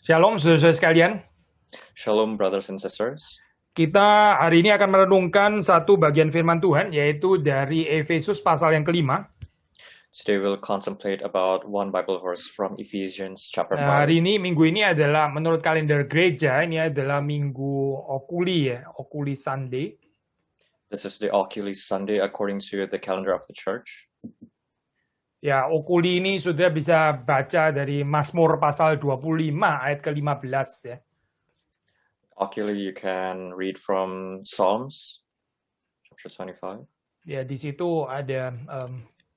Shalom saudara-saudara sekalian. Shalom, brothers and sisters. Kita hari ini akan merenungkan satu bagian firman Tuhan, yaitu dari Efesus pasal yang kelima. Today we'll contemplate about one Bible verse from Ephesians chapter 5. Hari ini, minggu ini adalah menurut kalender gereja, ini adalah minggu Okuli ya, Okuli Sunday. This is the Oculi Sunday according to the calendar of the church. Ya, Okuli ini sudah bisa baca dari Mazmur pasal 25 ayat ke-15 ya. Oculi you can read from Psalms chapter 25. Ya, di situ ada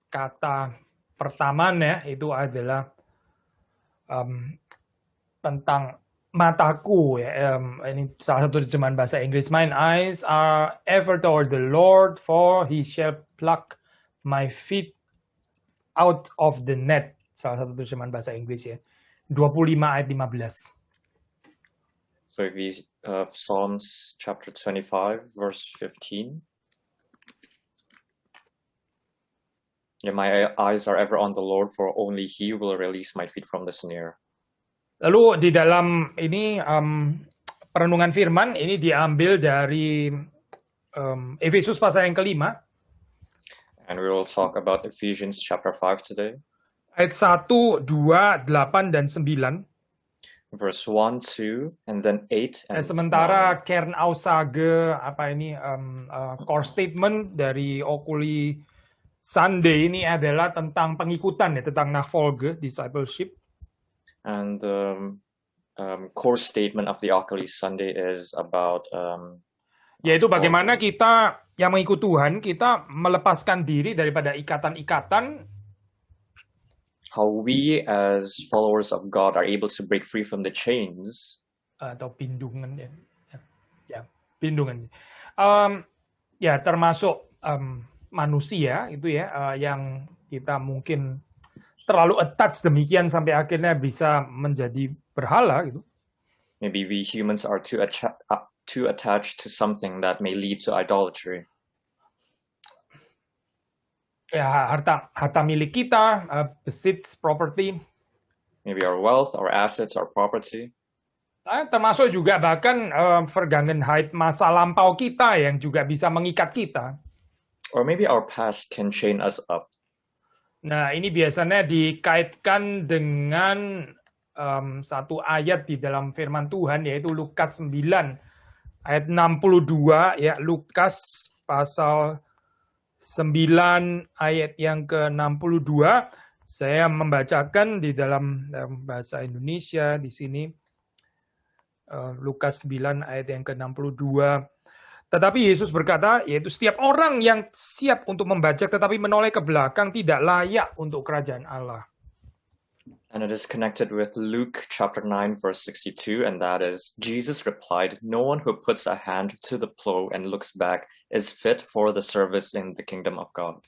kata pertamanya itu adalah tentang mataku ya. Ini salah satu terjemahan bahasa Inggris. Mine eyes are ever toward the Lord, for he shall pluck my feet out of the net. Salah satu terjemahan bahasa Inggris ya. 25 ayat 15. So Psalms chapter 25 verse 15. Yeah, my eyes are ever on the Lord, for only he will release my feet from the snare. Lalu di dalam ini perenungan firman ini diambil dari Efesus pasal yang kelima. And we will talk about Ephesians chapter 5 today. Ayat 1, 2, 8, dan 9. Verse 1, 2, and then 8 and Sementara Kernaussage, core statement dari Okuli Sunday ini adalah tentang pengikutan ya, tentang Nachfolge, discipleship. And the core statement of the Oculi Sunday is about yaitu bagaimana kita yang mengikut Tuhan, kita melepaskan diri daripada ikatan-ikatan. How we as followers of God are able to break free from the chains. Atau pindungan ya, pindungan. Ya termasuk manusia itu ya yang kita mungkin terlalu attach demikian sampai akhirnya bisa menjadi berhala gitu. Maybe we humans are too attached to something that may lead to idolatry. Ya, harta milik kita, besits, property. Maybe our wealth, our assets, our property. Termasuk juga bahkan Vergangenheit, masa lampau kita yang juga bisa mengikat kita. Or maybe our past can chain us up. Nah, ini biasanya dikaitkan dengan satu ayat di dalam firman Tuhan, yaitu Lukas 9 ayat 62 ya, Lukas pasal 9 ayat yang ke-62. Saya membacakan di dalam bahasa Indonesia di sini. Lukas 9 ayat yang ke-62. Tetapi Yesus berkata, yaitu setiap orang yang siap untuk membaca tetapi menoleh ke belakang tidak layak untuk kerajaan Allah. And it is connected with Luke chapter 9 verse 62, and that is, Jesus replied, no one who puts a hand to the plow and looks back is fit for the service in the kingdom of God.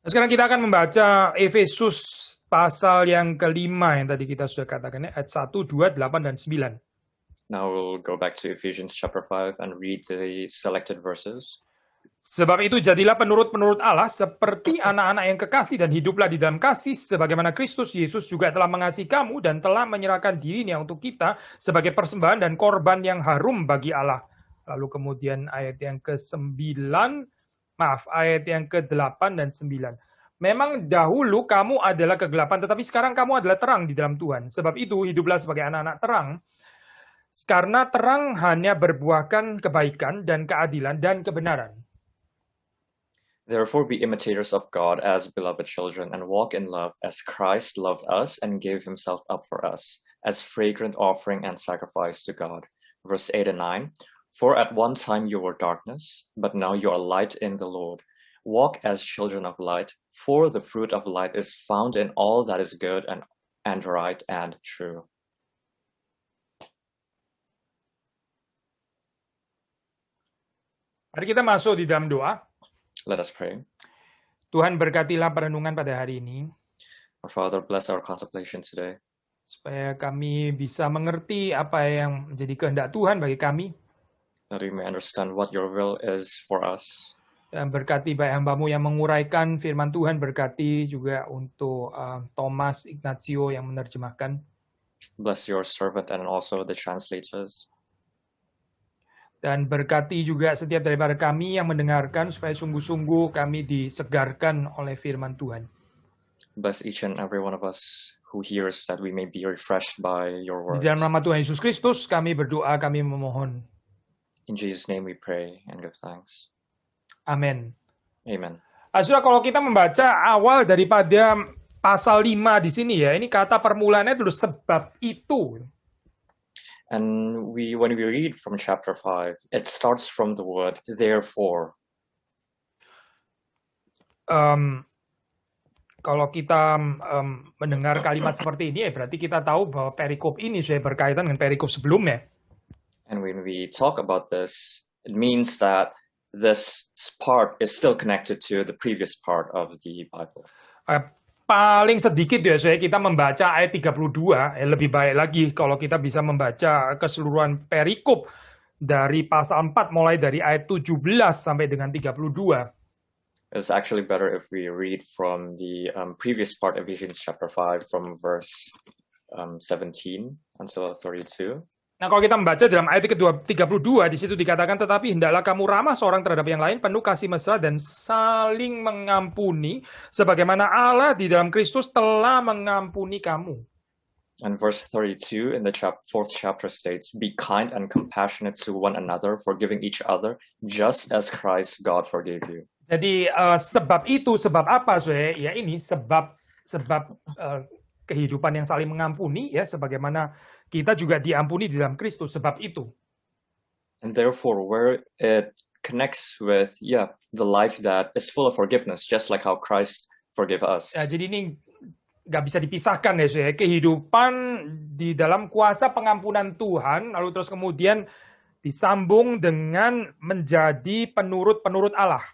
Sekarang kita akan membaca Efesus pasal yang kelima yang tadi kita sudah katakan, ayat 1, 2, 8, dan 9. Now we'll go back to Ephesians chapter 5 and read the selected verses. Sebab itu jadilah penurut-penurut Allah seperti anak-anak yang kekasih dan hiduplah di dalam kasih sebagaimana Kristus Yesus juga telah mengasihi kamu dan telah menyerahkan dirinya untuk kita sebagai persembahan dan korban yang harum bagi Allah. Lalu kemudian ayat yang ayat yang ke-8 dan 9. Memang dahulu kamu adalah kegelapan, tetapi sekarang kamu adalah terang di dalam Tuhan. Sebab itu hiduplah sebagai anak-anak terang, karena terang hanya berbuahkan kebaikan dan keadilan dan kebenaran. Therefore be imitators of God as beloved children and walk in love as Christ loved us and gave himself up for us as fragrant offering and sacrifice to God. Verse 8 and 9, for at one time you were darkness, but now you are light in the Lord. Walk as children of light, for the fruit of light is found in all that is good and right and true. Mari kita masuk di dalam doa. Let us pray. Tuhan berkatilah perenungan pada hari ini. Our Father, bless our contemplation today. Supaya kami bisa mengerti apa yang menjadi kehendak Tuhan bagi kami. That we may understand what your will is for us. Dan berkati baik hamba-Mu yang menguraikan firman Tuhan, berkati juga untuk Thomas Ignacio yang menerjemahkan. Bless your servant and also the translators. Dan berkati juga setiap daripada kami yang mendengarkan, supaya sungguh-sungguh kami disegarkan oleh firman Tuhan. Bless each and every one of us who hears, that we may be refreshed by your Di words. dalam nama Tuhan Yesus Kristus, kami berdoa, kami memohon. In Jesus' name we pray and give thanks. Amin. Amen. Saudara, kalau kita membaca awal daripada pasal 5 di sini ya, ini kata permulaannya dulu sebab itu. And when we read from chapter 5, it starts from the word therefore. Kalau kita mendengar kalimat seperti ini, ya berarti kita tahu bahwa perikop ini sudah berkaitan dengan perikop sebelumnya. And when we talk about this, it means that this part is still connected to the previous part of the Bible. Paling sedikit ya, kita membaca ayat 32, lebih baik lagi kalau kita bisa membaca keseluruhan perikop dari pasal 4 mulai dari ayat 17 sampai dengan 32. It's actually better if we read from the previous part of Ephesians chapter 5 from verse 17 until 32. Nah, kalau kita membaca dalam ayat ke-32, di situ dikatakan, tetapi hendaklah kamu ramah seorang terhadap yang lain, penuh kasih mesra dan saling mengampuni, sebagaimana Allah di dalam Kristus telah mengampuni kamu. And verse 32 in the fourth chapter states, be kind and compassionate to one another, forgiving each other, just as Christ God forgave you. Jadi sebab itu, sebab apa, saudara? Ya ini sebab kehidupan yang saling mengampuni, ya sebagaimana kita juga diampuni di dalam Kristus, sebab itu. And therefore, where it connects with, the life that is full of forgiveness, just like how Christ forgave us. Ya, jadi ini nggak bisa dipisahkan ya, saudara. Kehidupan di dalam kuasa pengampunan Tuhan, lalu terus kemudian disambung dengan menjadi penurut-penurut Allah.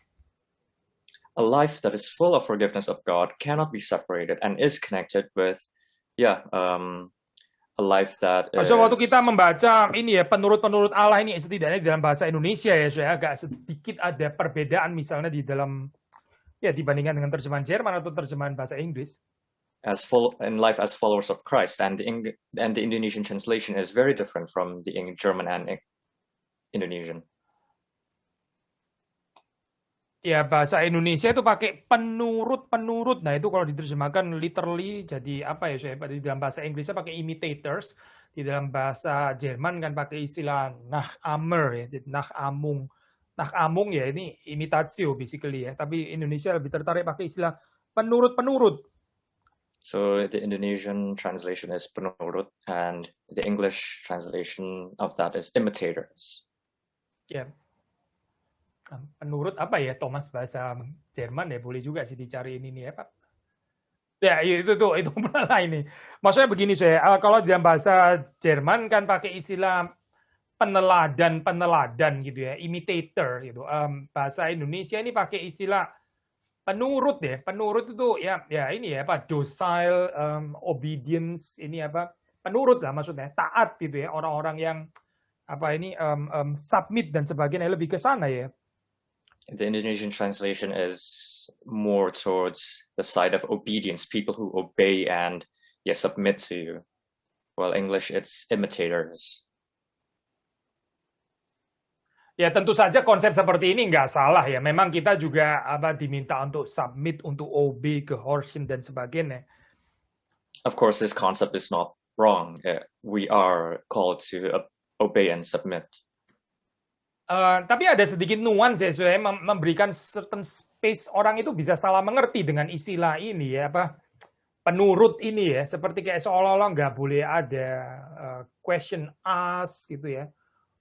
A life that is full of forgiveness of God cannot be separated and is connected with, a life that is... So, waktu kita membaca ini ya, penurut-penurut Allah ini, setidaknya dalam bahasa Indonesia ya, saya agak sedikit ada perbedaan misalnya di dalam, ya dibandingkan dengan terjemahan Jerman atau terjemahan bahasa Inggris. In life as followers of Christ, and the Indonesian translation is very different from the German and Indonesian. Ya, bahasa Indonesia itu pakai penurut-penurut. Nah, itu kalau diterjemahkan literally jadi apa ya, saya di dalam bahasa Inggrisnya pakai imitators, di dalam bahasa Jerman kan pakai istilah Nachamer ya, jadi Nachahmung. Nachahmung ya ini imitatio basically ya, tapi Indonesia lebih tertarik pakai istilah penurut-penurut. So the Indonesian translation is penurut and the English translation of that is imitators. Ya. Penurut apa ya, Thomas bahasa Jerman ya, boleh juga sih dicari ini ya Pak. Ya itu malah ini. Maksudnya begini saya, kalau dalam bahasa Jerman kan pakai istilah peneladan gitu ya, imitator gitu. Bahasa Indonesia ini pakai istilah penurut ya. Penurut itu ya ini ya apa, docile, obedience, ini apa, penurut lah maksudnya, taat gitu ya, orang-orang yang apa ini submit dan sebagainya, lebih ke sana ya. The Indonesian translation is more towards the side of obedience, people who obey and submit to you. While English, it's imitators. Ya tentu saja konsep seperti ini nggak salah ya. Memang kita juga diminta untuk submit, untuk obey, gehorchen dan sebagainya. Of course, this concept is not wrong. We are called to obey and submit. Tapi ada sedikit nuans ya, saya memberikan certain space orang itu bisa salah mengerti dengan istilah ini ya, apa penurut ini ya, seperti kayak seolah-olah nggak boleh ada question ask gitu ya,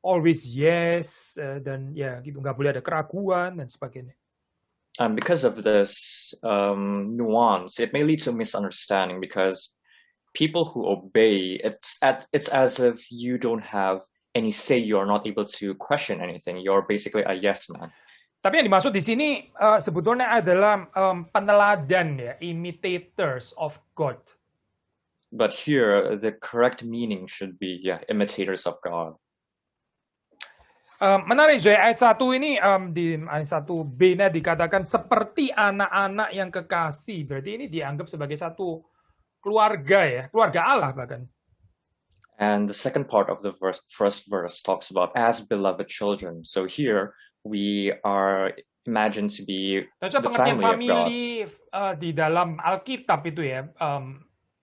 always yes, dan ya gitu, nggak boleh ada keraguan dan sebagainya. And because of this nuance, it may lead to misunderstanding because people who obey, it's as if you don't have any say, you are not able to question anything. You're basically a yes man. Tapi yang dimaksud di sini sebetulnya adalah peneladan ya, imitators of God. But here, the correct meaning should be imitators of God. Menarik, ayat 1 ini di ayat 1b-nya dikatakan seperti anak-anak yang kekasih. Berarti ini dianggap sebagai satu keluarga ya, keluarga Allah bahkan. And the second part of the first verse talks about as beloved children. So here we are imagined to be Terus the pengertian family of God. family di dalam Alkitab itu ya,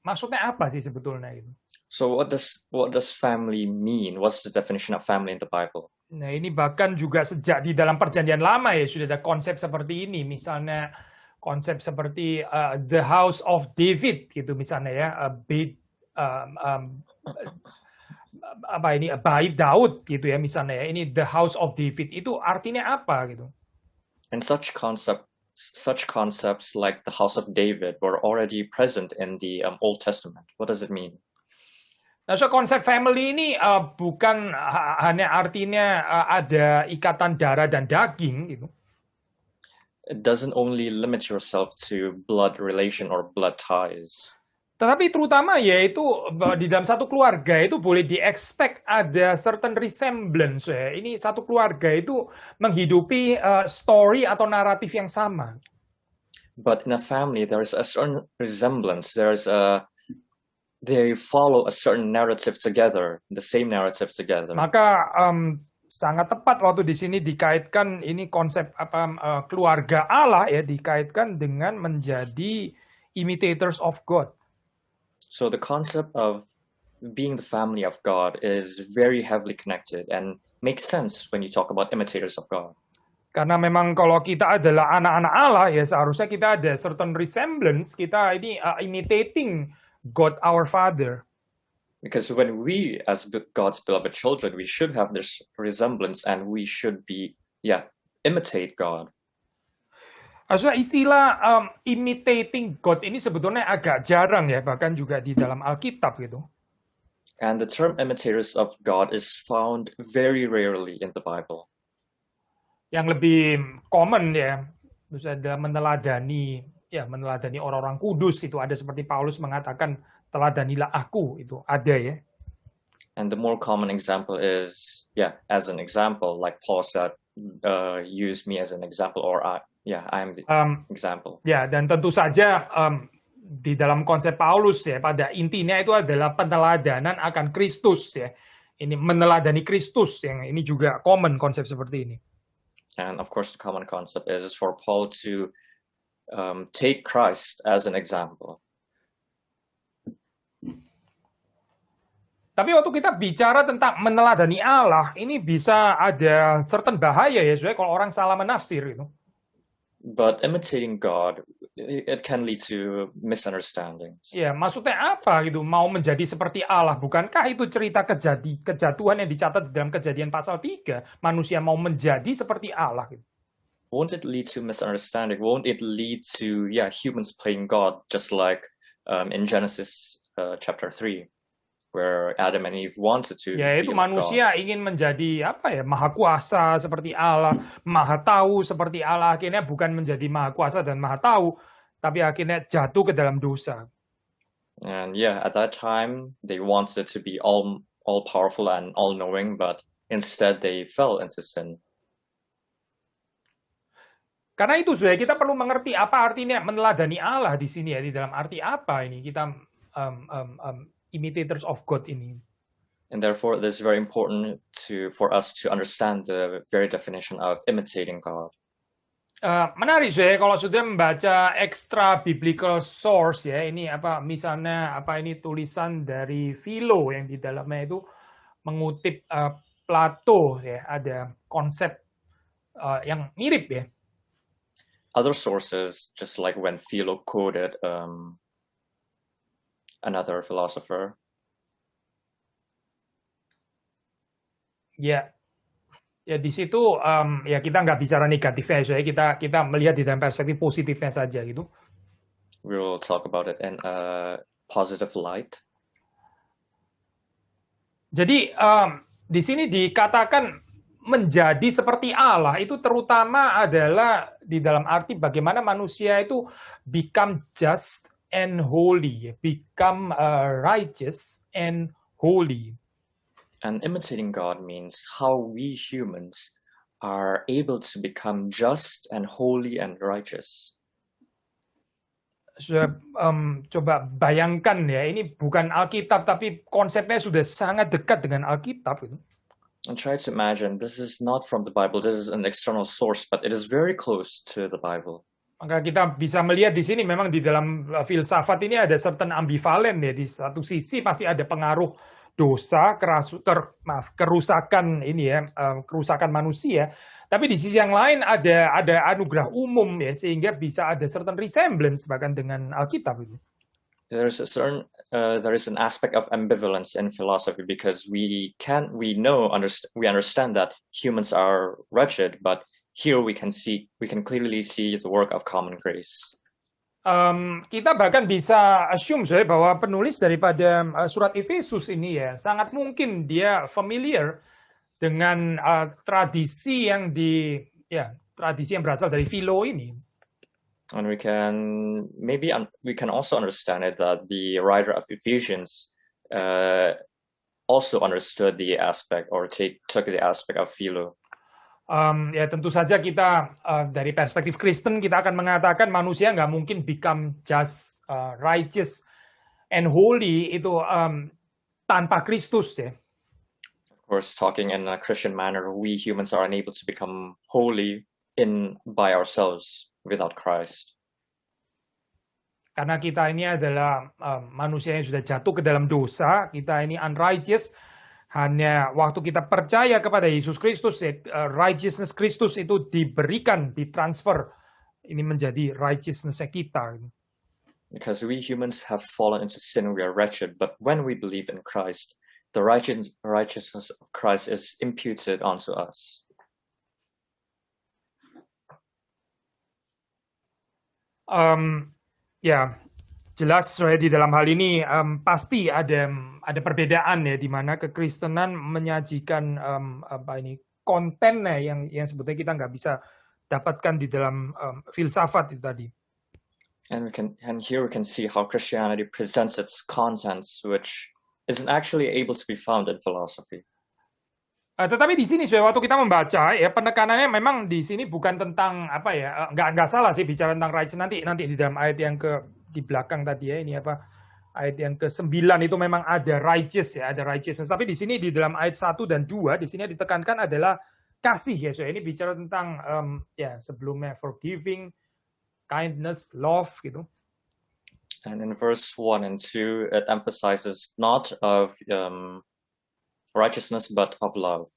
maksudnya apa sih sebetulnya itu? So what does family mean? What's the definition of family in the Bible? Nah, ini bahkan juga sejak di dalam Perjanjian Lama ya sudah ada konsep seperti ini. Misalnya konsep seperti the house of David gitu misalnya ya, bait Daud gitu ya misalnya ya. Ini the house of David itu artinya apa gitu? And such concepts like the house of David were already present in the Old Testament. What does it mean? Nah, so konsep family ini bukan hanya artinya ada ikatan darah dan daging gitu. It doesn't only limit yourself to blood relation or blood ties. Tetapi terutama yaitu di dalam satu keluarga itu boleh di-expect ada certain resemblance ya. Ini satu keluarga itu menghidupi story atau naratif yang sama. But in a family there is a certain resemblance. They follow a certain narrative together, the same narrative together. Maka sangat tepat waktu di sini dikaitkan ini konsep keluarga Allah ya dikaitkan dengan menjadi imitators of God. So the concept of being the family of God is very heavily connected and makes sense when you talk about imitators of God. Karena memang kalau kita adalah anak-anak Allah ya seharusnya kita ada certain resemblance, kita ini imitating God our Father. Because when we as God's beloved children, we should have this resemblance and we should imitate God. Maksudnya istilah imitating God ini sebetulnya agak jarang ya, bahkan juga di dalam Alkitab gitu. And the term imitators of God is found very rarely in the Bible. Yang lebih common ya, misalnya meneladani orang-orang kudus itu ada seperti Paulus mengatakan teladanilah aku itu ada ya. And the more common example is as an example like Paul said, use me as an example or I'm the example. Ya, dan tentu saja di dalam konsep Paulus ya pada intinya itu adalah peneladanan akan Kristus ya. Ini meneladani Kristus yang ini juga common konsep seperti ini. And of course the common concept is for Paul to take Christ as an example. Tapi waktu kita bicara tentang meneladani Allah, ini bisa ada certain bahaya ya, soalnya kalau orang salah menafsir itu. But imitating God, it can lead to misunderstandings. Ya, maksudnya apa gitu? Mau menjadi seperti Allah, bukankah itu cerita kejatuhan yang dicatat di dalam Kejadian pasal 3? Manusia mau menjadi seperti Allah gitu. Won't it lead to misunderstanding? Won't it lead to humans playing God, just like in Genesis chapter 3? Where Adam and Eve wanted to be itu manusia God. Ingin menjadi maha kuasa seperti Allah, maha tahu seperti Allah, akhirnya bukan menjadi maha kuasa dan maha tahu, tapi akhirnya jatuh ke dalam dosa. And at that time they wanted to be all powerful and all knowing, but instead they fell into sin. Karena itu kita perlu mengerti apa artinya meneladani Allah di sini ya, di dalam arti apa ini kita imitators of God ini. And therefore it is very important for us to understand the very definition of imitating God. Menarik kalau sudah membaca extra biblical source ya, ini misalnya ini tulisan dari Philo yang di dalamnya itu mengutip Plato ya, ada konsep yang mirip ya. Other sources, just like when Philo quoted another philosopher. Ya di situ kita nggak bicara negatifnya, so kita melihat di dalam perspektif positifnya saja gitu. We will talk about it in a positive light. Jadi di sini dikatakan menjadi seperti Allah itu terutama adalah di dalam arti bagaimana manusia itu become just and holy, become righteous and holy. And imitating God means how we humans are able to become just and holy and righteous. coba bayangkan ya, ini bukan Alkitab tapi konsepnya sudah sangat dekat dengan Alkitab gitu. And try to imagine, this is not from the Bible, this is an external source, but it is very close to the Bible. Maka kita bisa melihat di sini memang di dalam filsafat ini ada certain ambivalen ya. Di satu sisi pasti ada pengaruh dosa, kerusakan ini ya, kerusakan manusia. Tapi di sisi yang lain ada anugerah umum ya, sehingga bisa ada certain resemblance bahkan dengan Alkitab itu. There is an aspect of ambivalence in philosophy because we understand that humans are wretched, but here we can clearly see the work of common grace. Kita bahkan bisa assume bahwa penulis daripada surat Efesus ini ya sangat mungkin dia familiar dengan tradisi yang berasal dari Philo ini. And we can also understand it that the writer of Ephesians also understood the aspect or took the aspect of Philo. Ya tentu saja kita dari perspektif Kristen kita akan mengatakan manusia nggak mungkin become just, righteous and holy itu tanpa Kristus ya. Of course, talking in a Christian manner, we humans are unable to become holy by ourselves without Christ. Karena kita ini adalah manusia yang sudah jatuh ke dalam dosa, kita ini unrighteous. Hanya waktu kita percaya kepada Yesus Kristus, righteousness Kristus itu diberikan, ditransfer, ini menjadi righteousness kita. Because we humans have fallen into sin, we are wretched. But when we believe in Christ, the righteousness of Christ is imputed onto us. Ya, jelas di dalam hal ini pasti ada perbedaan ya, di mana kekristenan menyajikan kontennya yang sebetulnya kita nggak bisa dapatkan di dalam filsafat itu tadi. And here we can see how Christianity presents its contents, which isn't actually able to be found in philosophy. Tetapi di sini waktu kita membaca ya penekanannya memang di sini bukan tentang apa ya, nggak salah sih bicara tentang righteousness nanti di dalam ayat yang di belakang tadi ya, ini ayat yang ke-9 itu memang ada righteous ya, ada righteousness. Tapi di sini di dalam ayat 1 dan 2 di sini ditekankan adalah kasih ya. So ini bicara tentang sebelumnya forgiving, kindness, love gitu. And in verse 1 and 2 it emphasizes not of righteousness but of love.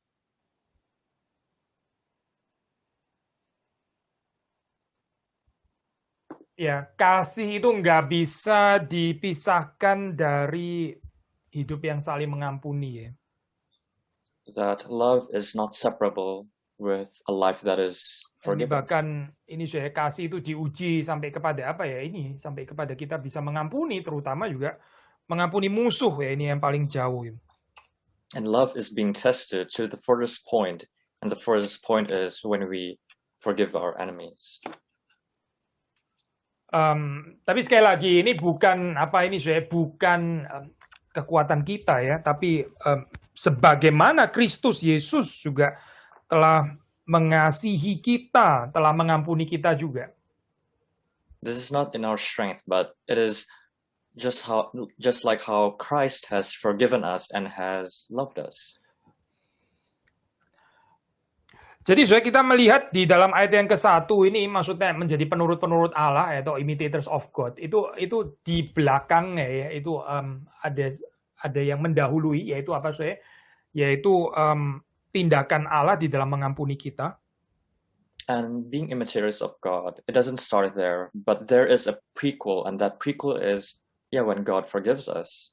Ya, kasih itu nggak bisa dipisahkan dari hidup yang saling mengampuni ya. That love is not separable with a life that is forgiven. Bahkan ini kasih itu diuji sampai kepada sampai kepada kita bisa mengampuni, terutama juga mengampuni musuh ya, ini yang paling jauh. And love is being tested to the furthest point, and the furthest point is when we forgive our enemies. Tapi sekali lagi ini bukan bukan kekuatan kita ya, tapi sebagaimana Kristus Yesus juga telah mengasihi kita, telah mengampuni kita juga. This is not in our strength, but it is just like how Christ has forgiven us and has loved us. Jadi kita melihat di dalam ayat yang ke-1 ini maksudnya menjadi penurut-penurut Allah atau imitators of God. Itu di belakangnya ya, itu ada yang mendahului, yaitu yaitu tindakan Allah di dalam mengampuni kita. And being imitators of God, it doesn't start there, but there is a prequel, and that prequel is when God forgives us.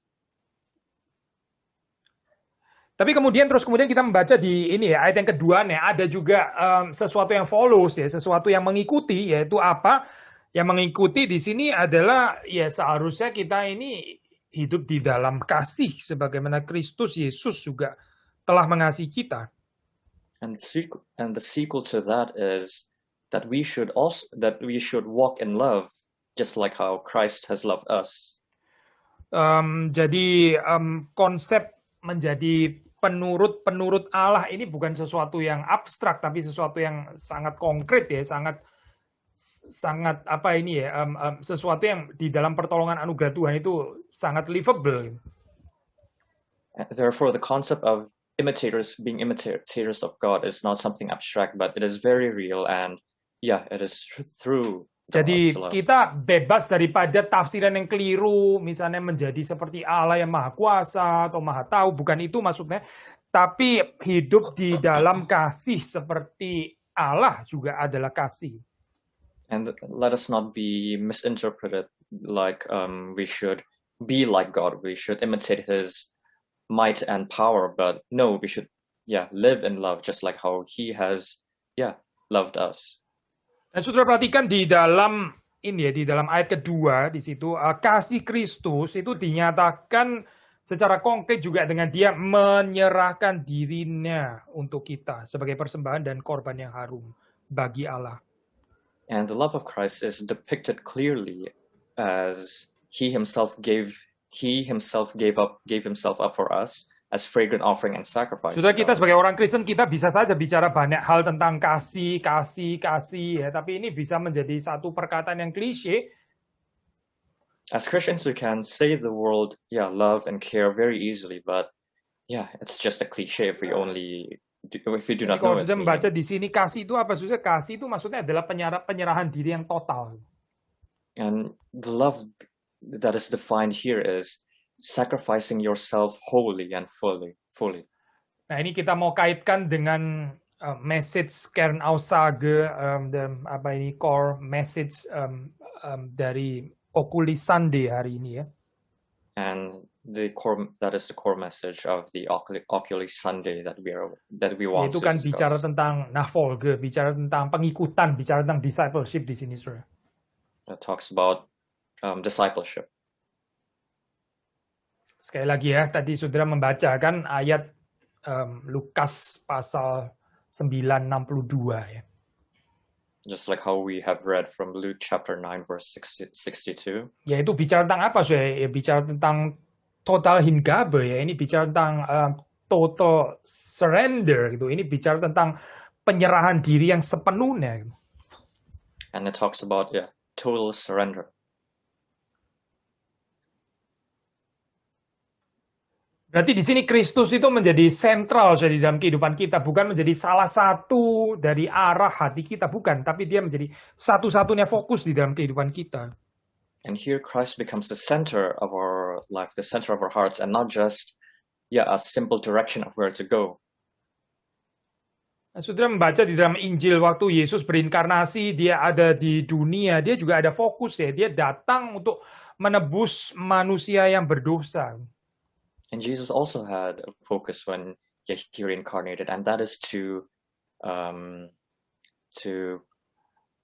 Tapi kemudian kita membaca di ini ya, ayat yang kedua nih, ada juga sesuatu yang follows ya, sesuatu yang mengikuti, yaitu apa? Yang mengikuti di sini adalah ya seharusnya kita ini hidup di dalam kasih sebagaimana Kristus Yesus juga telah mengasihi kita. And the sequel to that is that we should walk in love just like how Christ has loved us. Jadi konsep menjadi penurut Allah ini bukan sesuatu yang abstrak, tapi sesuatu yang sangat konkret ya, sangat sesuatu yang di dalam pertolongan anugerah Tuhan itu sangat livable. Therefore, the concept of being imitators of God is not something abstract, but it is very real, and it is through Jadi God's love. kita bebas daripada tafsiran yang keliru, misalnya menjadi seperti Allah yang maha kuasa atau maha tahu, bukan itu maksudnya. Tapi hidup di dalam kasih seperti Allah juga adalah kasih. And let us not be misinterpreted like we should be like God, we should imitate His might and power, but no, we should live in love just like how He has loved us. Dan saudara perhatikan di dalam di dalam ayat kedua di situ kasih Kristus itu dinyatakan secara konkret juga dengan Dia menyerahkan dirinya untuk kita sebagai persembahan dan korban yang harum bagi Allah. And the love of Christ is depicted clearly as He himself gave himself up for us as fragrant offering and sacrifice. Saudara, kita sebagai orang Kristen kita bisa saja bicara banyak hal tentang kasih ya, tapi ini bisa menjadi satu perkataan yang klise. As Christians, we can say the word love and care very easily, but it's just a cliche if we do not know Kalau its sudah membaca meaning. di sini kasih itu apa? Susah, kasih itu maksudnya adalah penyerahan diri yang total. And the love that is defined here is sacrificing yourself wholly and fully. Nah, ini kita mau kaitkan dengan message Kernaussage, core message dari Oculi Sunday hari ini ya. And that is the core message of the Oculi Sunday that we want Itu to kan discuss. bicara tentang Nachfolge, bicara tentang pengikutan, bicara tentang discipleship di sini, saudara. It talks about discipleship. Sekali lagi ya, tadi saudara membacakan ayat Lukas pasal 9:62 ya. Just like how we have read from Luke chapter 9 verse 62. Ya, itu bicara tentang apa, saudara? Ya, bicara tentang total Hingabe ya. Ini bicara tentang total surrender gitu. Ini bicara tentang penyerahan diri yang sepenuhnya. And it talks about total surrender. Berarti di sini Kristus itu menjadi sentral di dalam kehidupan kita, bukan menjadi salah satu dari arah hati kita, bukan, tapi dia menjadi satu-satunya fokus di dalam kehidupan kita. And here Christ becomes the center of our life, the center of our hearts, and not just a simple direction of where to go. Nah, saudara membaca di dalam Injil waktu Yesus berinkarnasi, dia ada di dunia, dia juga ada fokus ya, dia datang untuk menebus manusia yang berdosa. And Jesus also had a focus when he reincarnated, and that is to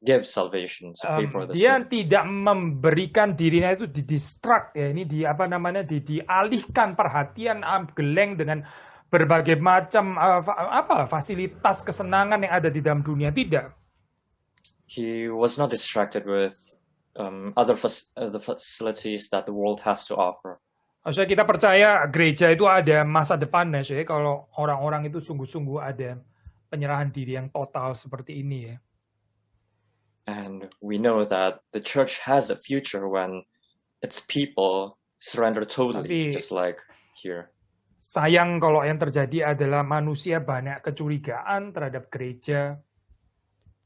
give salvation, to pay for the Dia sins. tidak memberikan dirinya itu didistract ya, ini dialihkan perhatian geleng dengan berbagai macam fasilitas kesenangan yang ada di dalam dunia, tidak. He was not distracted with other facilities that the world has to offer. Maksudnya kita percaya gereja itu ada masa depannya, ya, kalau orang-orang itu sungguh-sungguh ada penyerahan diri yang total seperti ini ya. And we know that the church has a future when its people surrender totally, just like here. Sayang kalau yang terjadi adalah manusia banyak kecurigaan terhadap gereja.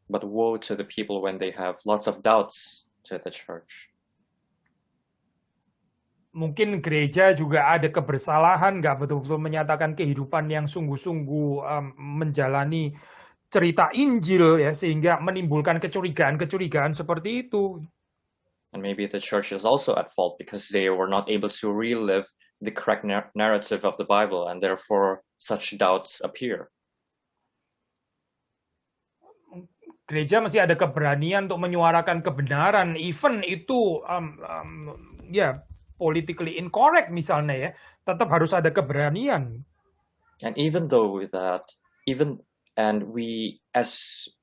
But woe to the people when they have lots of doubts to the church. Mungkin gereja juga ada kebersalahan, nggak betul-betul menyatakan kehidupan yang sungguh-sungguh menjalani cerita Injil ya, sehingga menimbulkan kecurigaan seperti itu. And maybe the church is also at fault because they were not able to relive the correct narrative of the Bible, and therefore such doubts appear. Gereja masih ada keberanian untuk menyuarakan kebenaran, even itu politically incorrect misalnya ya, tetap harus ada keberanian. And even though that, we as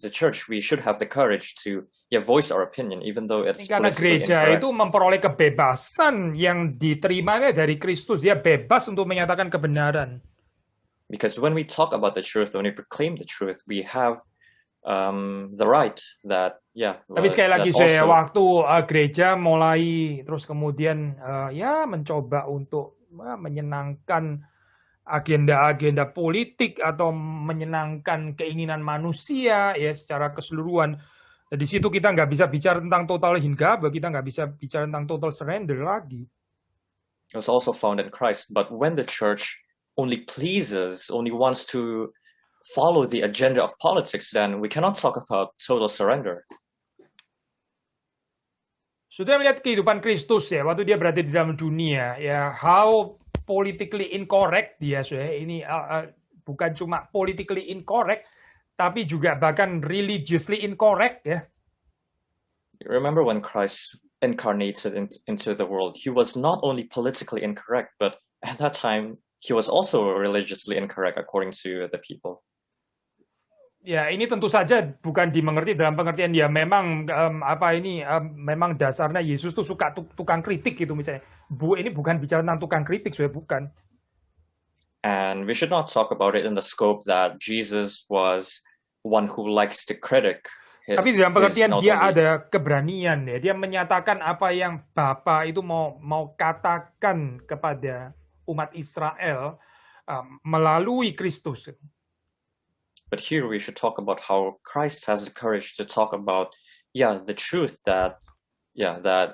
the church, we should have the courage to voice our opinion, even though it's karena gereja itu memperoleh kebebasan yang diterimanya dari Kristus, dia bebas untuk menyatakan kebenaran. Because when we talk about the truth, when we proclaim the truth, we have the right that Tapi sekali lagi, that also waktu gereja mulai terus kemudian mencoba untuk menyenangkan agenda-agenda politik atau menyenangkan keinginan manusia ya secara keseluruhan. Di situ kita nggak bisa bicara tentang total Hingabe, kita nggak bisa bicara tentang total surrender lagi. was also found in Christ. But when the church only wants to follow the agenda of politics, then we cannot talk about total surrender. Sudah melihat kehidupan Kristus ya, waktu dia berada di dalam dunia ya, how politically incorrect dia, ini bukan cuma politically incorrect, tapi juga bahkan religiously incorrect ya. Remember when Christ incarnated into the world, he was not only politically incorrect, but at that time he was also religiously incorrect according to the people. Ya, ini tentu saja bukan dimengerti dalam pengertian dia memang memang dasarnya Yesus tuh suka tukang kritik gitu misalnya. Ini bukan bicara tentang tukang kritik, bukan. And we should not talk about it in the scope that Jesus was one who likes to critic. Tapi dalam pengertian dia ada keberanian ya. Dia menyatakan apa yang Bapa itu mau katakan kepada umat Israel melalui Kristus. But here we should talk about how Christ has the courage to talk about the truth that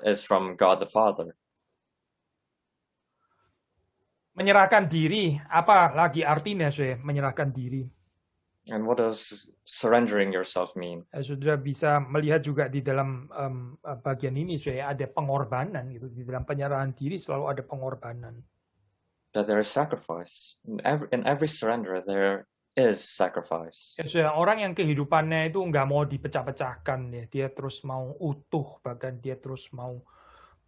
is from God the Father. Menyerahkan diri, apa lagi artinya menyerahkan diri? And what does surrendering yourself mean? Saudara bisa melihat juga di dalam bagian ini ada pengorbanan gitu. Di dalam penyerahan diri selalu ada pengorbanan. That there is sacrifice. In every surrender there is sacrifice. Orang yang kehidupannya itu nggak mau dipecah-pecahkan ya, dia terus mau utuh, bahkan dia terus mau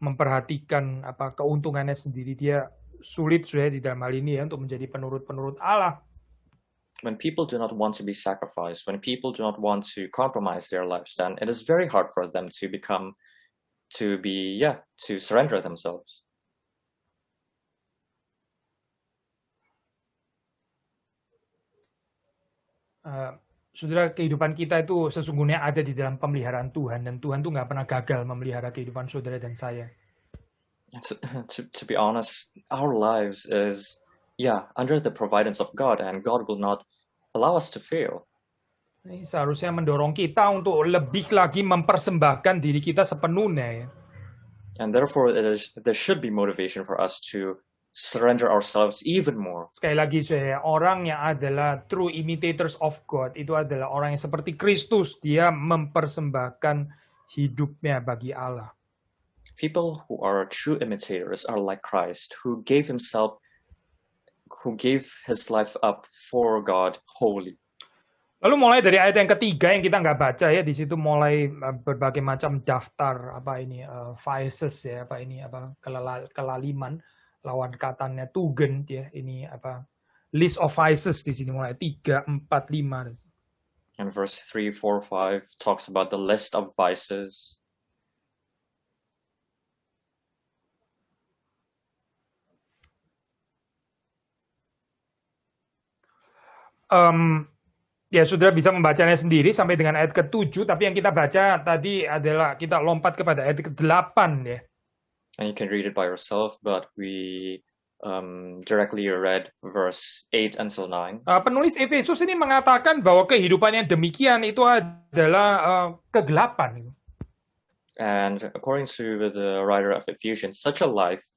memperhatikan keuntungannya sendiri. Dia sulit di dalam hal ini ya untuk menjadi penurut-penurut Allah. When people do not want to be sacrificed, when people do not want to compromise their lives, then it is very hard for them to surrender themselves. Saudara, kehidupan kita itu sesungguhnya ada di dalam pemeliharaan Tuhan, dan Tuhan tuh nggak pernah gagal memelihara kehidupan saudara dan saya. To be honest, our lives is under the providence of God, and God will not allow us to fail. Ini seharusnya mendorong kita untuk lebih lagi mempersembahkan diri kita sepenuhnya ya. And therefore there should be motivation for us to surrender ourselves even more. Sekali lagi orang yang adalah true imitators of God itu adalah orang yang seperti Kristus, dia mempersembahkan hidupnya bagi Allah. People who are true imitators are like Christ, who gave his life up for God wholly. Lalu mulai dari ayat yang ketiga yang kita nggak baca ya, di situ mulai berbagai macam daftar vices ya, kelaliman, lawan katanya Tugend ya, ini list of vices di sini mulai 3, 4, 5. And verse 3, 4, 5 talks about the list of vices. Ya, saudara bisa membacanya sendiri sampai dengan ayat ke-7, tapi yang kita baca tadi adalah kita lompat kepada ayat ke-8 ya. And you can read it by yourself, but we directly read verse 8 until 9. Penulis Efesus ini mengatakan bahwa kehidupan yang demikian itu adalah kegelapan. And according to the writer of Ephesians, such a life,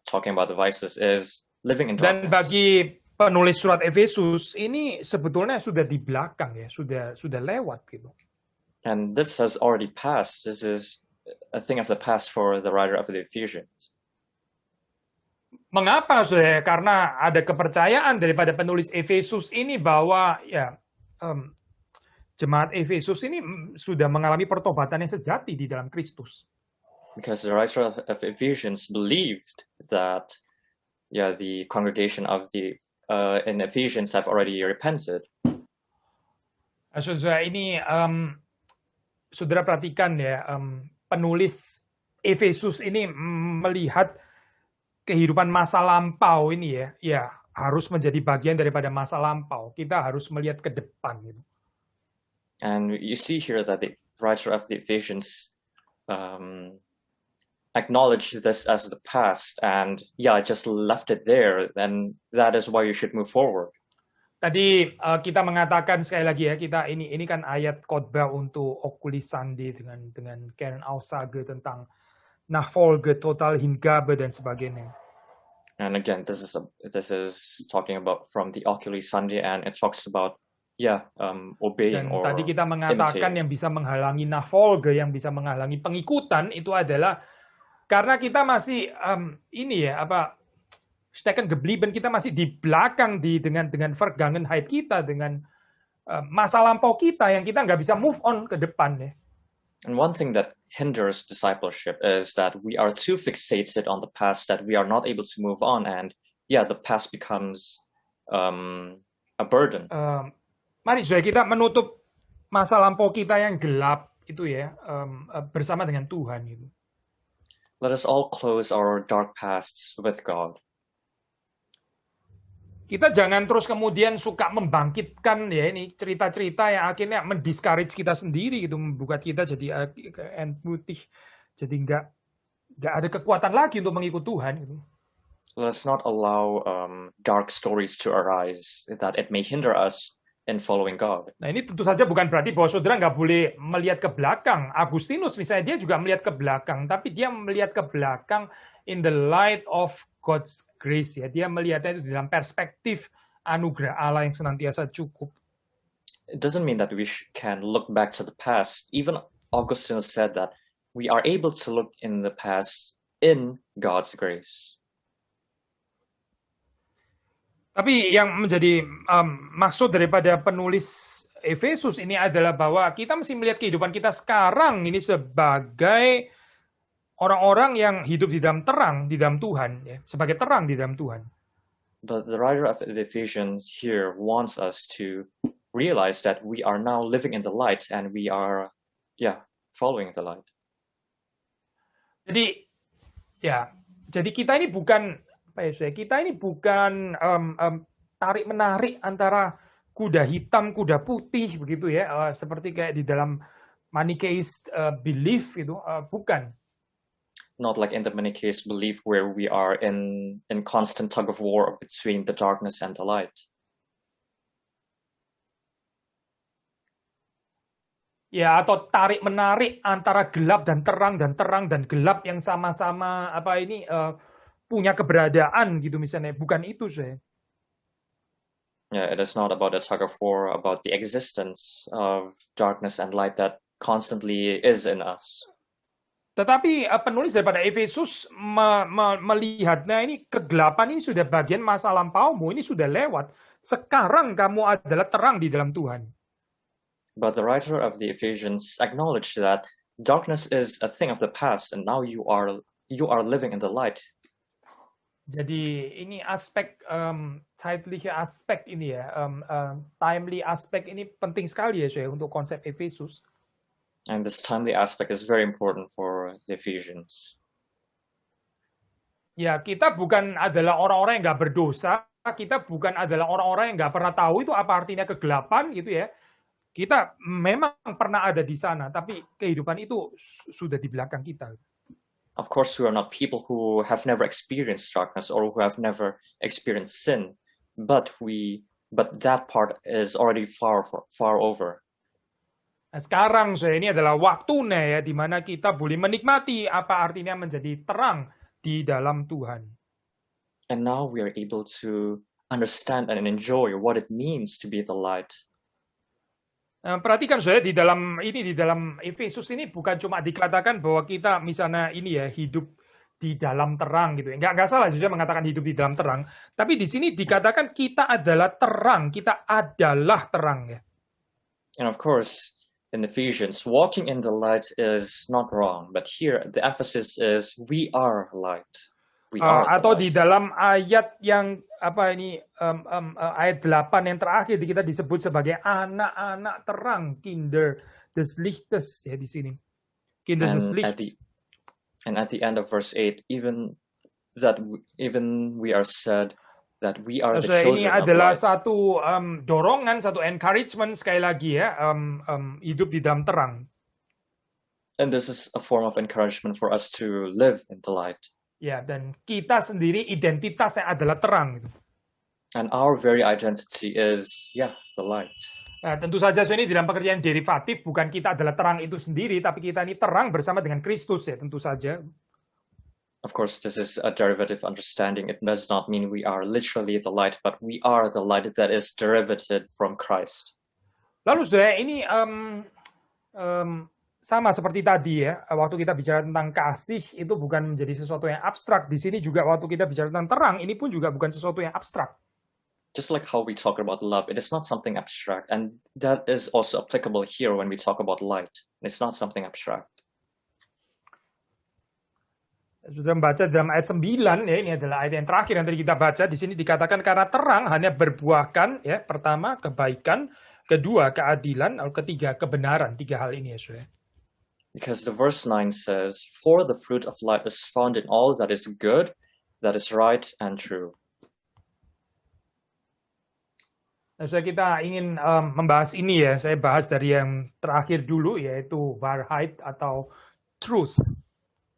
talking about the vices, is living in darkness. Dan bagi penulis surat Efesus ini sebetulnya sudah di belakang ya, sudah lewat gitu. And this has already passed. This is a thing of the past for the writer of the Ephesians. Mengapa? Karena ada kepercayaan daripada penulis Efesus ini bahwa jemaat Efesus ini sudah mengalami pertobatan yang sejati di dalam Kristus. Because the writer of Ephesians believed that the congregation of in Ephesians have already repented. Saudara, ini saudara perhatikan ya, penulis Efesus ini melihat kehidupan masa lampau ini ya harus menjadi bagian daripada masa lampau. Kita harus melihat ke depan gitu. And you see here that the writer of the Ephesians acknowledged this as the past, and just left it there. And that is why you should move forward. Tadi kita mengatakan sekali lagi ya, kita ini kan ayat khotbah untuk Oculi Sunday dengan Karen Aussage tentang Nachfolge, Total Hingabe dan sebagainya. And again, this is talking about from the Oculi Sunday, and it talks about obeying. Dan tadi kita mengatakan yang bisa menghalangi Nachfolge, yang bisa menghalangi pengikutan itu adalah karena kita masih stecken geblieben, kita masih di belakang dengan Vergangenheit kita, dengan masa lampau kita yang kita nggak bisa move on ke depan ya. And one thing that hinders discipleship is that we are too fixated on the past that we are not able to move on, and the past becomes a burden. Mari saudara kita menutup masa lampau kita yang gelap itu ya bersama dengan Tuhan itu. Let us all close our dark pasts with God. Kita jangan terus kemudian suka membangkitkan ya ini cerita-cerita yang akhirnya mendiscourage kita sendiri gitu, membuat kita jadi putih, jadi nggak ada kekuatan lagi untuk mengikut Tuhan gitu. Let us not allow dark stories to arise that it may hinder us in following God. Nah ini tentu saja bukan berarti bahwa saudara nggak boleh melihat ke belakang. Agustinus misalnya dia juga melihat ke belakang, tapi dia melihat ke belakang in the light of God's grace ya. Dia melihatnya itu dalam perspektif anugerah Allah yang senantiasa cukup. It doesn't mean that we can look back to the past. Even Augustine said that we are able to look in the past in God's grace. Tapi yang menjadi maksud daripada penulis Efesus ini adalah bahwa kita mesti melihat kehidupan kita sekarang ini sebagai orang-orang yang hidup di dalam terang, di dalam Tuhan, ya, sebagai terang di dalam Tuhan. But the writer of the Ephesians here wants us to realize that we are now living in the light and we are, following the light. Jadi kita ini bukan tarik menarik antara kuda hitam, kuda putih begitu ya, seperti kayak di dalam Manichaeist belief itu, bukan. Not like in the Manichaeist belief where we are in constant tug of war between the darkness and the light. Ya, atau tarik menarik antara gelap dan terang dan gelap yang sama-sama punya keberadaan gitu misalnya. Bukan itu saya. It is not about a tug of war about the existence of darkness and light that constantly is in us. Tetapi penulis daripada Efesus melihatnya ini kegelapan ini sudah bagian masa lampaumu, ini sudah lewat. Sekarang kamu adalah terang di dalam Tuhan. But the writer of the Ephesians acknowledged that darkness is a thing of the past, and now you are living in the light. Jadi ini aspek zeitliche aspek ini ya, timely aspek ini penting sekali ya saya untuk konsep Efesus. And this timely aspect is very important for the Ephesians. Ya, kita bukan adalah orang-orang yang nggak berdosa, kita bukan adalah orang-orang yang nggak pernah tahu itu apa artinya kegelapan gitu ya. Kita memang pernah ada di sana, tapi kehidupan itu sudah di belakang kita. Of course, we are not people who have never experienced darkness or who have never experienced sin, but that part is already far over. Nah, sekarang ini adalah waktunya ya, di mana kita boleh menikmati apa artinya menjadi terang di dalam Tuhan. And now we are able to understand and enjoy what it means to be the light. Perhatikan saya di dalam Efesus ini bukan cuma dikatakan bahwa kita misalnya ini ya hidup di dalam terang gitu. Enggak salah juga mengatakan hidup di dalam terang, tapi di sini dikatakan kita adalah terang, kita adalah terang ya. And of course, in Ephesians, walking in the light is not wrong, but here the emphasis is we are light. Atau di dalam ayat yang ayat 8 yang terakhir kita disebut sebagai anak-anak terang, Kinder des Lichtes ya di sini. Kinder des Lichts. And at the end of verse 8, even we are said that we are the Saudara, ini children of adalah light. satu dorongan, satu encouragement sekali lagi ya, hidup di dalam terang. And this is a form of encouragement for us to live in the light. Ya, dan kita sendiri identitasnya adalah terang. Gitu. And our very identity is, the light. Nah, tentu saja ini dalam pengertian derivatif, bukan kita adalah terang itu sendiri, tapi kita ini terang bersama dengan Kristus ya, tentu saja. Of course, this is a derivative understanding. It does not mean we are literally the light, but we are the light that is derivated from Christ. Lalu saudara, ini sama seperti tadi ya, waktu kita bicara tentang kasih itu bukan menjadi sesuatu yang abstrak. Di sini juga waktu kita bicara tentang terang, ini pun juga bukan sesuatu yang abstrak. Just like how we talk about love, it is not something abstract, and that is also applicable here when we talk about light. It's not something abstract. Sudah membaca dalam ayat 9 ya, ini adalah ayat yang terakhir yang tadi kita baca. Di sini dikatakan karena terang hanya berbuahkan ya, pertama kebaikan, kedua keadilan, lalu ketiga kebenaran. Tiga hal ini ya, Saudara. Because the verse 9 says, "For the fruit of light is found in all that is good, that is right and true." Nah, Saudara, kita ingin membahas ini ya. Saya bahas dari yang terakhir dulu, yaitu Wahrheit atau truth.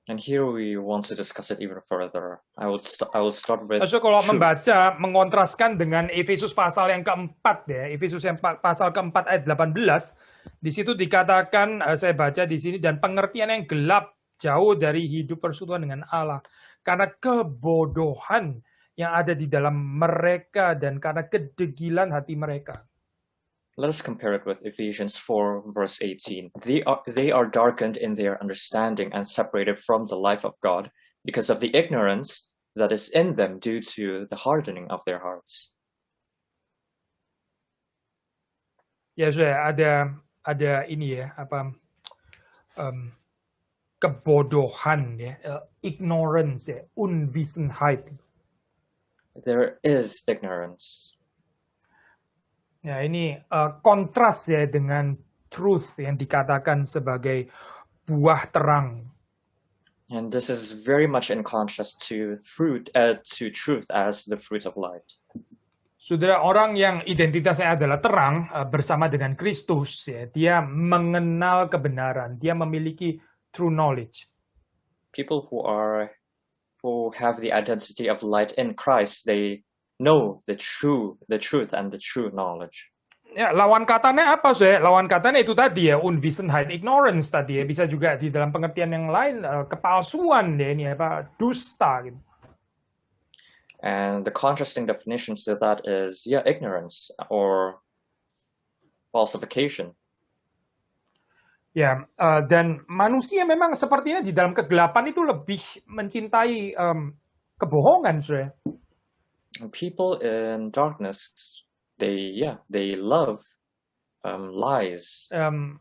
And here we want to discuss it even further. I will start with So, kalau truth. membaca, mengontraskan dengan Efesus pasal yang keempat ya, Efesus yang pasal keempat ayat 18, di situ dikatakan, saya baca di sini, dan pengertian yang gelap jauh dari hidup persekutuan dengan Allah, karena kebodohan yang ada di dalam mereka dan karena kedegilan hati mereka. Let us compare it with Ephesians 4, verse 18. They are darkened in their understanding and separated from the life of God because of the ignorance that is in them due to the hardening of their hearts. Ya, Saudara, ada ini ya, kebodohan ya, ignorance ya, Unwissenheit. There is ignorance. Ya, ini kontras ya dengan truth yang dikatakan sebagai buah terang. And this is very much in contrast to truth as the fruit of light. Saudara, orang yang identitasnya adalah terang bersama dengan Kristus ya, dia mengenal kebenaran, dia memiliki true knowledge. People who have the identity of light in Christ, they know the truth and the true knowledge. Ya, lawan katanya apa, Saudara? Lawan katanya itu tadi ya, Unwissenheit, ignorance tadi ya, bisa juga di dalam pengertian yang lain kepalsuan ya, ini apa, dusta gitu. And the contrasting definitions to that is ignorance or falsification. Ya, dan manusia memang sepertinya di dalam kegelapan itu lebih mencintai kebohongan, Saudara. People in darkness, they love lies.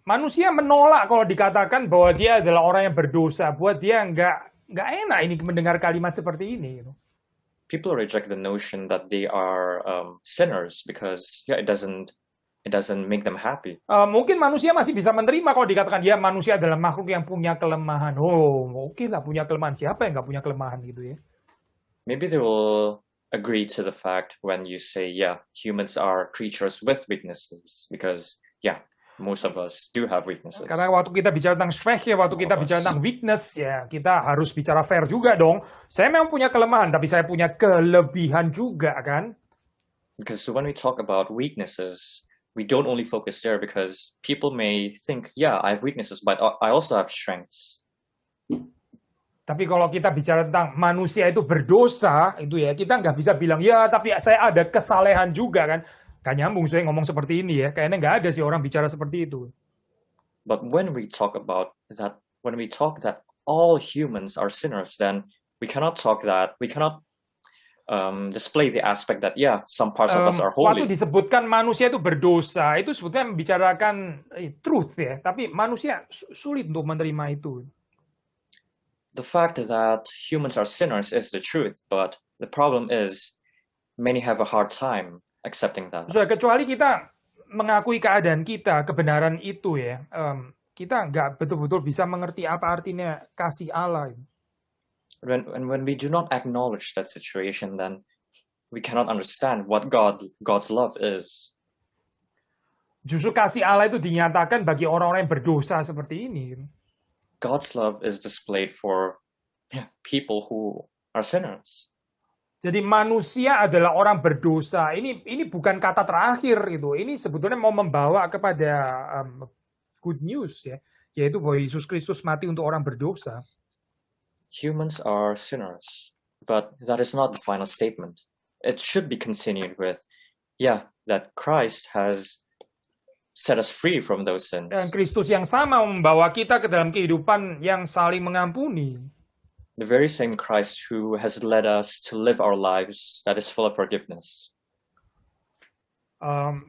Manusia menolak kalau dikatakan bahwa dia adalah orang yang berdosa. Buat dia nggak enak ini mendengar kalimat seperti ini. Gitu. People reject the notion that they are sinners because it doesn't make them happy. Mungkin manusia masih bisa menerima kalau dikatakan ya manusia adalah makhluk yang punya kelemahan. Oh, oke lah punya kelemahan. Siapa yang nggak punya kelemahan gitu ya? Maybe they will agree to the fact when you say, humans are creatures with weaknesses because, most of us do have weaknesses. Karena waktu kita bicara tentang strength ya, waktu kita bicara tentang weakness ya, kita harus bicara fair juga dong. Saya memang punya kelemahan, tapi saya punya kelebihan juga kan? Because when we talk about weaknesses, we don't only focus there because people may think, I have weaknesses, but I also have strengths. Tapi kalau kita bicara tentang manusia itu berdosa, itu ya kita nggak bisa bilang ya tapi saya ada kesalehan juga kan. Gak nyambung saya ngomong seperti ini ya. Kayaknya nggak ada sih orang bicara seperti itu. But when we talk that all humans are sinners, then we cannot display the aspect that some parts of us are holy. Waktu disebutkan manusia itu berdosa, itu sebetulnya membicarakan truth ya. Tapi manusia sulit untuk menerima itu. The fact that humans are sinners is the truth, but the problem is many have a hard time accepting that. Kecuali kita mengakui keadaan kita, kebenaran itu ya, kita nggak betul-betul bisa mengerti apa artinya kasih Allah. When we do not acknowledge that situation, then we cannot understand what God's love is. Justru kasih Allah itu dinyatakan bagi orang-orang yang berdosa seperti ini. God's love is displayed for people who are sinners. Jadi manusia adalah orang berdosa. Ini bukan kata terakhir itu. Ini sebetulnya mau membawa kepada good news ya, yaitu bahwa Yesus Kristus mati untuk orang berdosa. Humans are sinners, but that is not the final statement. It should be continued with, that Christ has set us free from those sins. Dan Kristus yang sama membawa kita ke dalam kehidupan yang saling mengampuni. The very same Christ who has led us to live our lives that is full of forgiveness.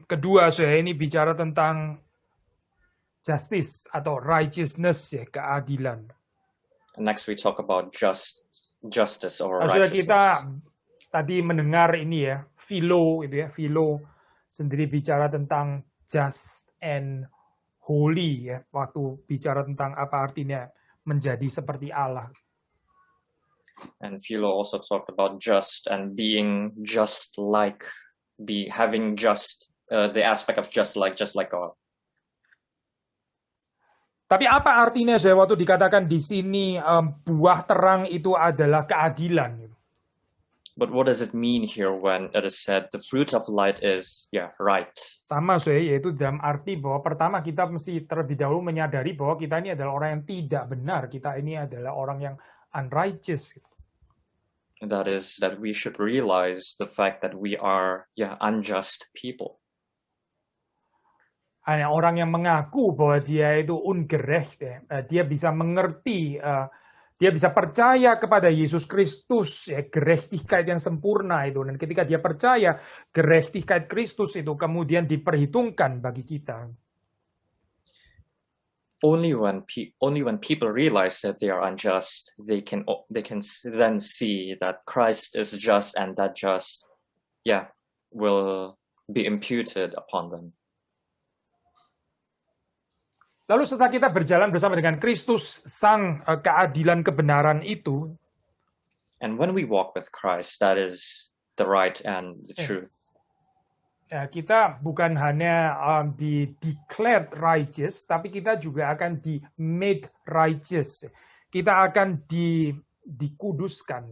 Kedua, saya ini bicara tentang justice atau righteousness ya, keadilan. And next we talk about justice or Sudah righteousness. kita tadi mendengar ini ya, Philo itu ya, Philo sendiri bicara tentang just and holy ya, waktu bicara tentang apa artinya menjadi seperti Allah. And Philo also talked about just and being just like, having just, the aspect of just like God. Tapi apa artinya saya waktu dikatakan di sini buah terang itu adalah keadilan? But what does it mean here when it is said the fruit of light is right? Sama saya, yaitu dalam arti bahwa pertama kita mesti terlebih dahulu menyadari bahwa kita ini adalah orang yang tidak benar. Kita ini adalah orang yang unrighteous. And that is that we should realize the fact that we are unjust people. Hanya orang yang mengaku bahwa dia itu ungerecht, dia bisa mengerti, dia bisa percaya kepada Yesus Kristus, ya, Gerechtigkeit yang sempurna itu. Dan ketika dia percaya Gerechtigkeit Kristus itu kemudian diperhitungkan bagi kita. Only when people realize that they are unjust, they can then see that Christ is just, and that just will be imputed upon them. Lalu setelah kita berjalan bersama dengan Kristus, sang keadilan kebenaran itu, and when we walk with Christ, that is the right and the truth. Ya, kita bukan hanya di-declared righteous, tapi kita juga akan di-made righteous. Kita akan dikuduskan.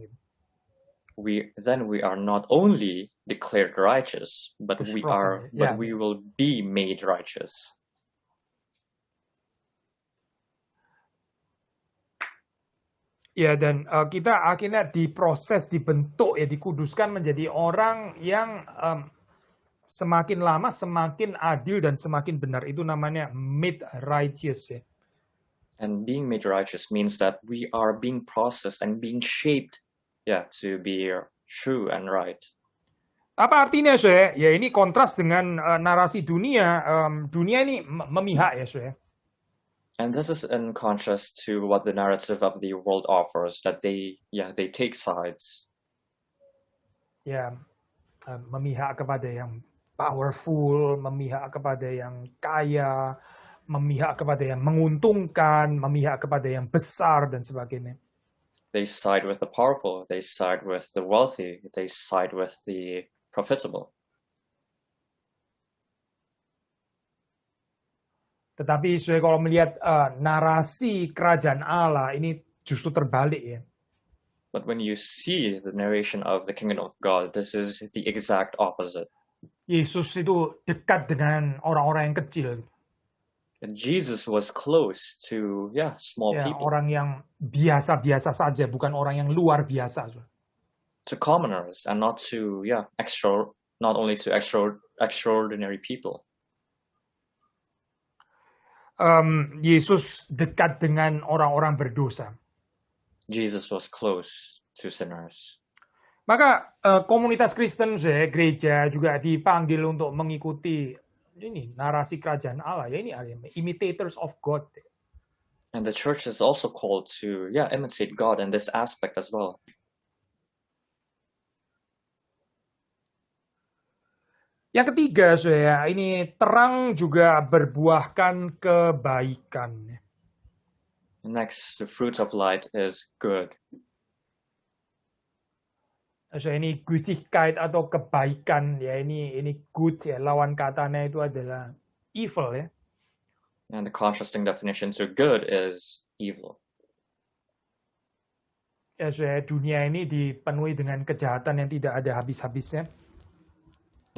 We are not only declared righteous, but we will be made righteous. Ya, dan kita akhirnya diproses, dibentuk, ya, dikuduskan menjadi orang yang semakin lama semakin adil dan semakin benar. Itu namanya made righteous. Ya. And being made righteous means that we are being processed and being shaped, to be true and right. Apa artinya, saya? Ya, ini kontras dengan narasi dunia. Dunia ini memihak, ya, saya. And this is in contrast to what the narrative of the world offers, that they take sides. Ya, memihak kepada yang powerful, memihak kepada yang kaya, memihak kepada yang menguntungkan, memihak kepada yang besar, dan sebagainya. They side with the powerful, they side with the wealthy, they side with the profitable. Tetapi saya kalau melihat narasi kerajaan Allah ini justru terbalik ya. But when you see the narration of the kingdom of God, this is the exact opposite. Yesus itu dekat dengan orang-orang yang kecil. And Jesus was close to small people. Orang yang biasa-biasa saja, bukan orang yang luar biasa. To commoners and not to not only to extraordinary people. Yesus dekat dengan orang-orang berdosa. Jesus was close to sinners. Maka komunitas Kristen, gereja juga dipanggil untuk mengikuti ini narasi kerajaan Allah. Ya, ini imitators of God. And the church is also called to imitate God in this aspect as well. Yang ketiga, ini terang juga berbuahkan kebaikan. Next, the fruit of light is good. So ini Gütigkeit atau kebaikan ya, ini good ya, lawan katanya itu adalah evil ya. And the contrasting definition to good is evil. Ya, so dunia ini dipenuhi dengan kejahatan yang tidak ada habis-habisnya.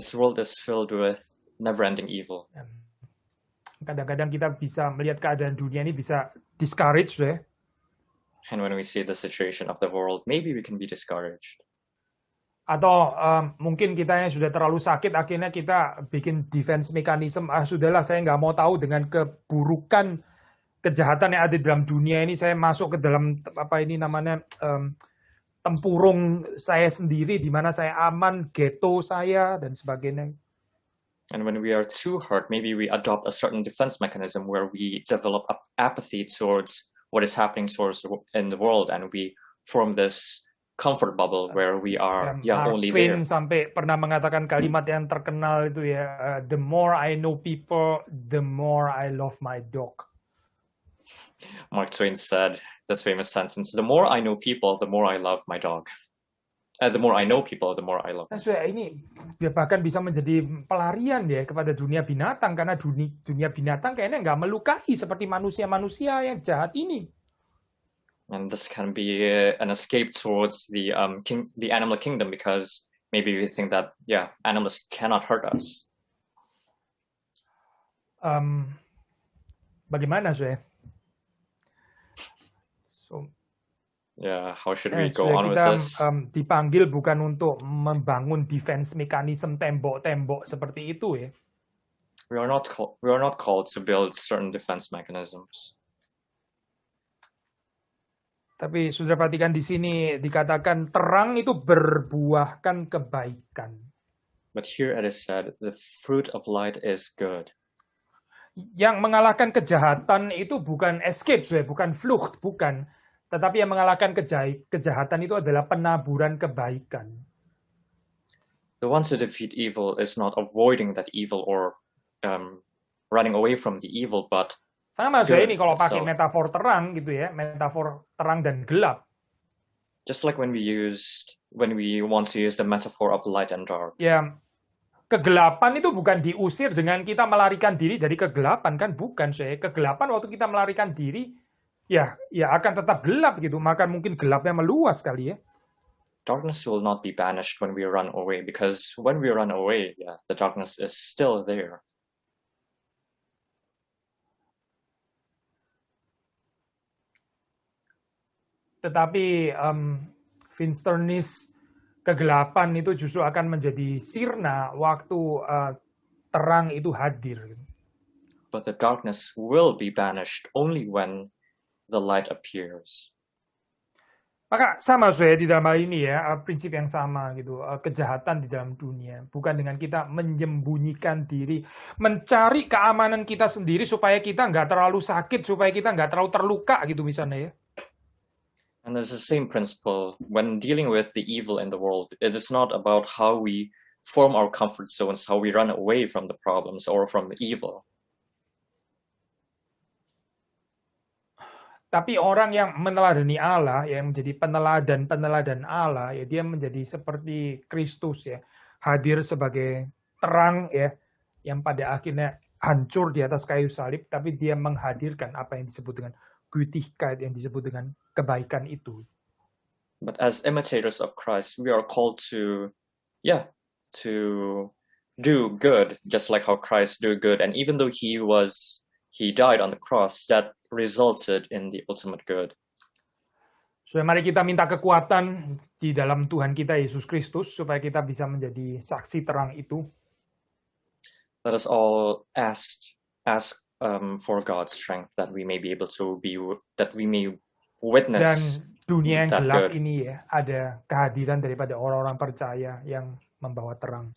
This world is filled with never-ending evil. Kadang-kadang kita bisa melihat keadaan dunia ini bisa discouraged ya. And when we see the situation of the world, maybe we can be discouraged. Atau mungkin kita yang sudah terlalu sakit, akhirnya kita bikin defense mechanism, sudahlah saya nggak mau tahu dengan keburukan, kejahatan yang ada di dalam dunia ini, saya masuk ke dalam tempurung saya sendiri, di mana saya aman, ghetto saya, dan sebagainya. And when we are too hurt, maybe we adopt a certain defense mechanism where we develop apathy towards what is happening in the world, and we form this comfort bubble where we are only there. Sampai pernah mengatakan kalimat yang terkenal itu ya, the more I know people, the more I love my dog. Mark Twain said this famous sentence, the more I know people, the more I love my dog. The more I know people, the more I love my dog. Ini bahkan bisa menjadi pelarian ya kepada dunia binatang, karena dunia binatang kayaknya nggak melukai seperti manusia-manusia yang jahat ini. And this can be an escape towards the animal kingdom, because maybe we think that animals cannot hurt us. Bagaimana saya? How should we go on with this? Dipanggil bukan untuk membangun defense mechanism tembok-tembok seperti itu ya. We are not called to build certain defense mechanisms. Tapi sudah perhatikan di sini dikatakan terang itu berbuahkan kebaikan. But here it is said, the fruit of light is good. Yang mengalahkan kejahatan itu bukan escape, bukan flucht, bukan. Tetapi yang mengalahkan kejahatan itu adalah penaburan kebaikan. The one to defeat evil is not avoiding that evil or running away from the evil, but sama saja ini kalau pakai metafor terang gitu ya, metafor terang dan gelap. Just like when we want to use the metaphor of light and dark. Ya, kegelapan itu bukan diusir dengan kita melarikan diri dari kegelapan, kan bukan saya. Kegelapan waktu kita melarikan diri ya akan tetap gelap gitu, maka mungkin gelapnya meluas kali ya. Darkness will not be banished when we run away, because when we run away, the darkness is still there. Tetapi finsternis, kegelapan itu justru akan menjadi sirna waktu terang itu hadir. But the darkness will be banished only when the light appears. Maka sama saya di dalam hal ini ya, prinsip yang sama gitu, kejahatan di dalam dunia. Bukan dengan kita menyembunyikan diri, mencari keamanan kita sendiri supaya kita nggak terlalu sakit, supaya kita nggak terlalu terluka gitu misalnya ya. And there's the same principle when dealing with the evil in the world. It is not about how we form our comfort zones, how we run away from the problems or from the evil. Tapi orang yang meneladani Allah, yang menjadi peneladan Allah, ya dia menjadi seperti Kristus ya, hadir sebagai terang ya, yang pada akhirnya hancur di atas kayu salib, tapi dia menghadirkan apa yang disebut dengan Gütigkeit, yang disebut dengan kebaikan itu. But as imitators of Christ, we are called to do good, just like how Christ do good. And even though he died on the cross, that resulted in the ultimate good. So, mari kita minta kekuatan di dalam Tuhan kita Yesus Kristus supaya kita bisa menjadi saksi terang itu. Let us all ask for God's strength, that we may be able to that we may witness. Dan dunia yang gelap good. ini ya, ada kehadiran daripada orang-orang percaya yang membawa terang.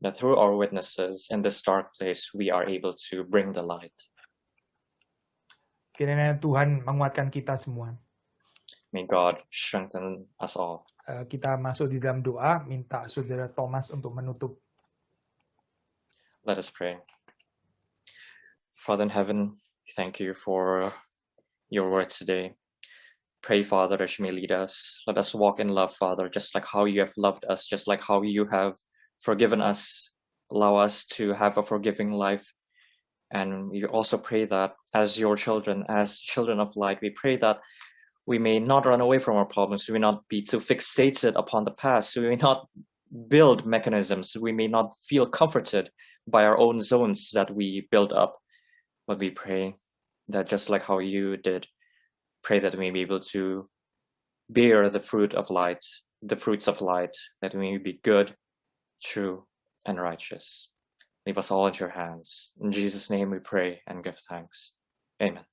That through our witnesses in this dark place, we are able to bring the light. Kiranya Tuhan menguatkan kita semua. May God strengthen us all. Kita masuk di dalam doa, minta Saudara Thomas untuk menutup. Let us pray. Father in heaven, thank you for your words today. pray, Father, that you may lead us. Let us walk in love, Father, just like how you have loved us, just like how you have forgiven us. Allow us to have a forgiving life. And we also pray that as your children, as children of light, we pray that we may not run away from our problems. We may not be too fixated upon the past. We may not build mechanisms. We may not feel comforted by our own zones that we build up. But we pray that just like how you did, pray that we may be able to bear the fruit of light, the fruits of light, that we may be good, true, and righteous. Leave us all into your hands. In Jesus' name we pray and give thanks. Amen.